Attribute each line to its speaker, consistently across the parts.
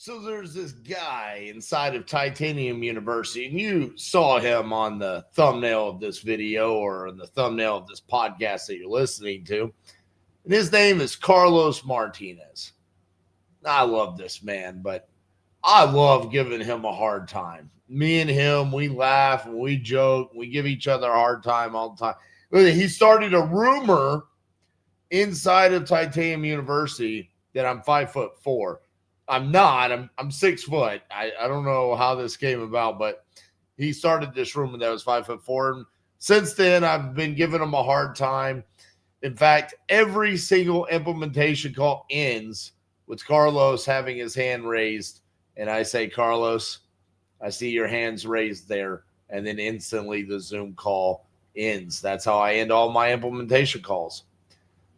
Speaker 1: So there's this guy inside of Titanium University, and you saw him on the thumbnail of this video or on the thumbnail of this podcast that you're listening to. And his name is Carlos Martinez. I love this man, but I love giving him a hard time. Me and him, we laugh and we joke. We give each other a hard time all the time. He started a rumor inside of Titanium University that I'm 5'4". I'm not. I'm 6 foot. I don't know how this came about, but he started this rumor that I was 5'4". And since then, I've been giving him a hard time. In fact, every single implementation call ends with Carlos having his hand raised. And I say, Carlos, I see your hands raised there. And then instantly the Zoom call ends. That's how I end all my implementation calls.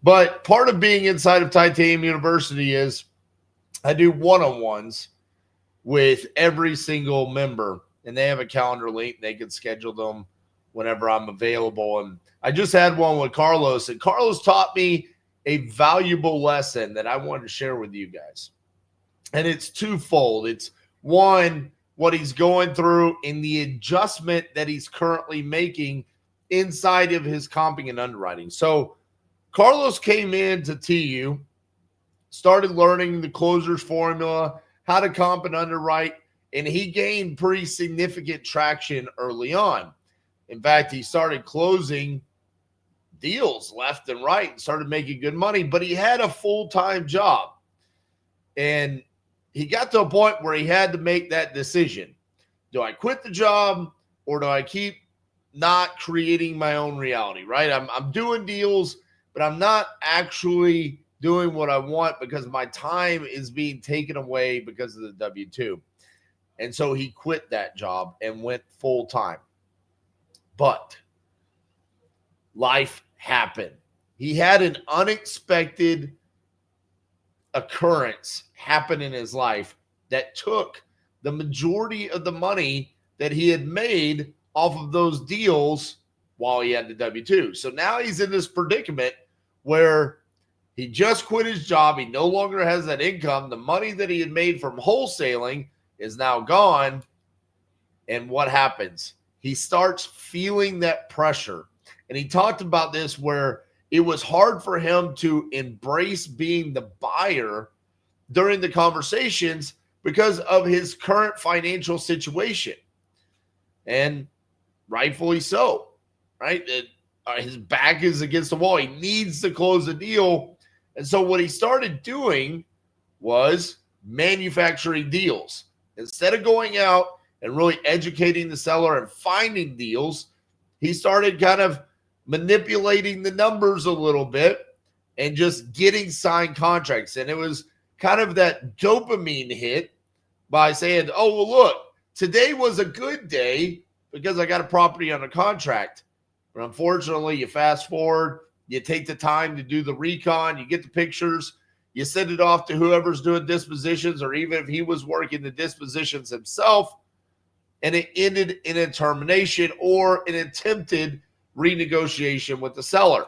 Speaker 1: But part of being inside of Titanium University is I do one-on-ones with every single member, and they have a calendar link. They can schedule them whenever I'm available. And I just had one with Carlos, and Carlos taught me a valuable lesson that I wanted to share with you guys. And it's twofold. It's one, what he's going through in the adjustment that he's currently making inside of his comping and underwriting. So Carlos came in to TU, started learning the closer's formula, how to comp and underwrite, and he gained pretty significant traction early on. In fact, he started closing deals left and right and started making good money, but he had a full-time job. And he got to a point where he had to make that decision. Do I quit the job or do I keep not creating my own reality, right? I'm doing deals, but I'm not actually doing what I want because my time is being taken away because of the W-2. And so he quit that job and went full time. But life happened. He had an unexpected occurrence happen in his life that took the majority of the money that he had made off of those deals while he had the W-2. So now he's in this predicament where he just quit his job. He no longer has that income. The money that he had made from wholesaling is now gone. And what happens? He starts feeling that pressure. And he talked about this where it was hard for him to embrace being the buyer during the conversations because of his current financial situation. And rightfully so, right? His back is against the wall. He needs to close a deal. And so what he started doing was manufacturing deals. Instead of going out and really educating the seller and finding deals, he started kind of manipulating the numbers a little bit and just getting signed contracts. And it was kind of that dopamine hit by saying, oh, well, look, today was a good day because I got a property under contract. But unfortunately, you fast forward, you take the time to do the recon, you get the pictures, you send it off to whoever's doing dispositions, or even if he was working the dispositions himself, and it ended in a termination or an attempted renegotiation with the seller.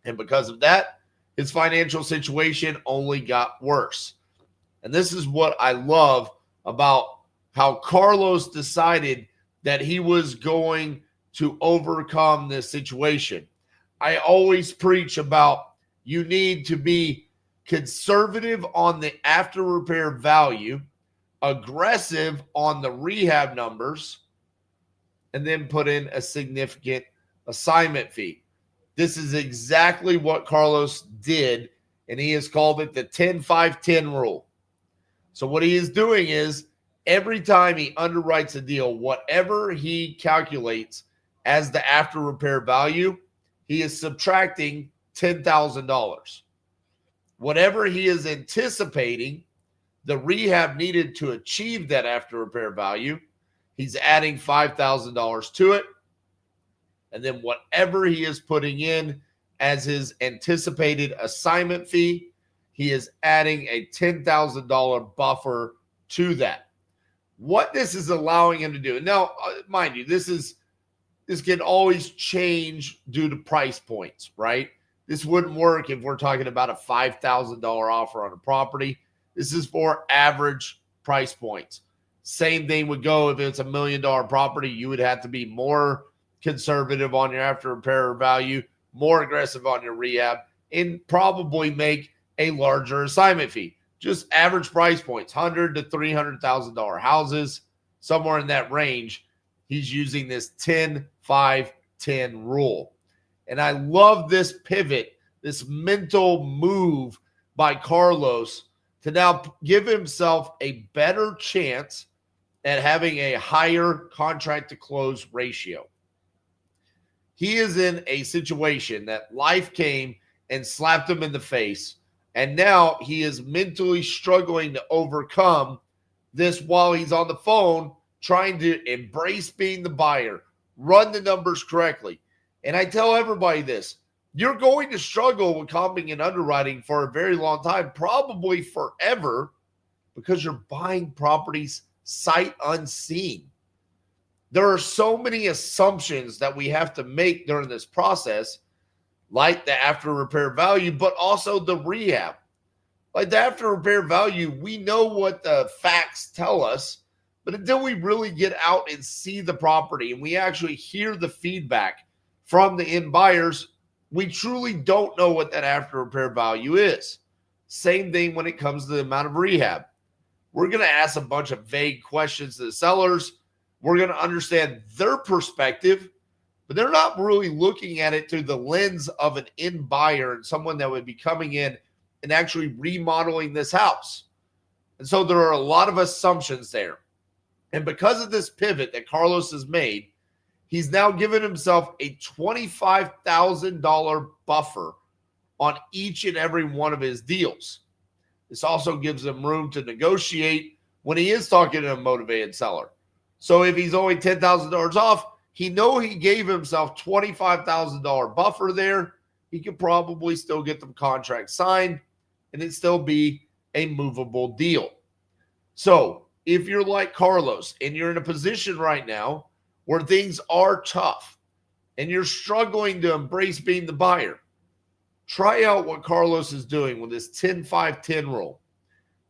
Speaker 1: And because of that, his financial situation only got worse. And this is what I love about how Carlos decided that he was going to overcome this situation. I always preach about you need to be conservative on the after repair value, aggressive on the rehab numbers, and then put in a significant assignment fee. This is exactly what Carlos did, and he has called it the 10-5-10 rule. So what he is doing is every time he underwrites a deal, whatever he calculates as the after repair value, he is subtracting $10,000. Whatever he is anticipating the rehab needed to achieve that after repair value, he's adding $5,000 to it. And then whatever he is putting in as his anticipated assignment fee, he is adding a $10,000 buffer to that. What this is allowing him to do, now, mind you, this can always change due to price points, right? This wouldn't work if we're talking about a $5,000 offer on a property. This is for average price points. Same thing would go if it's $1 million property. You would have to be more conservative on your after repair value, more aggressive on your rehab, and probably make a larger assignment fee. Just average price points, $100,000 to $300,000 houses, somewhere in that range. He's using this 10-5-10 rule. And I love this pivot, this mental move by Carlos to now give himself a better chance at having a higher contract to close ratio. He is in a situation that life came and slapped him in the face, and now he is mentally struggling to overcome this while he's on the phone trying to embrace being the buyer, run the numbers correctly. And I tell everybody this, you're going to struggle with comping and underwriting for a very long time, probably forever, because you're buying properties sight unseen. There are so many assumptions that we have to make during this process, like the after repair value, but also the rehab. Like the after repair value, we know what the facts tell us, but until we really get out and see the property and we actually hear the feedback from the end buyers, we truly don't know what that after repair value is. Same thing when it comes to the amount of rehab. We're going to ask a bunch of vague questions to the sellers. We're going to understand their perspective, but they're not really looking at it through the lens of an end buyer and someone that would be coming in and actually remodeling this house. And so there are a lot of assumptions there. And because of this pivot that Carlos has made, he's now given himself a $25,000 buffer on each and every one of his deals. This also gives him room to negotiate when he is talking to a motivated seller. So if he's only $10,000 off, he knows he gave himself $25,000 buffer there. He could probably still get the contract signed and it still be a movable deal. So if you're like Carlos and you're in a position right now where things are tough and you're struggling to embrace being the buyer, try out what Carlos is doing with this 10-5-10 rule.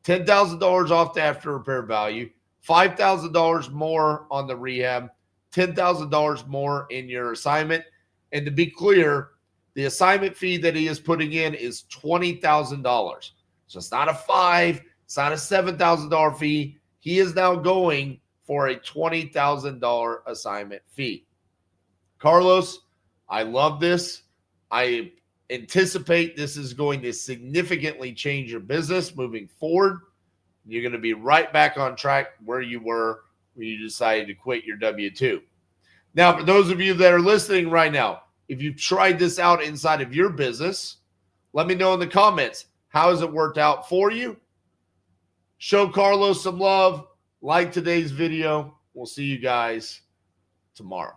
Speaker 1: $10,000 off the after repair value, $5,000 more on the rehab, $10,000 more in your assignment. And to be clear, the assignment fee that he is putting in is $20,000. So it's not a $5,000, it's not a $7,000 fee. He is now going for a $20,000 assignment fee. Carlos, I love this. I anticipate this is going to significantly change your business moving forward. You're going to be right back on track where you were when you decided to quit your W-2. Now, for those of you that are listening right now, if you've tried this out inside of your business, let me know in the comments. How has it worked out for you? Show Carlos some love. Like today's video. We'll see you guys tomorrow.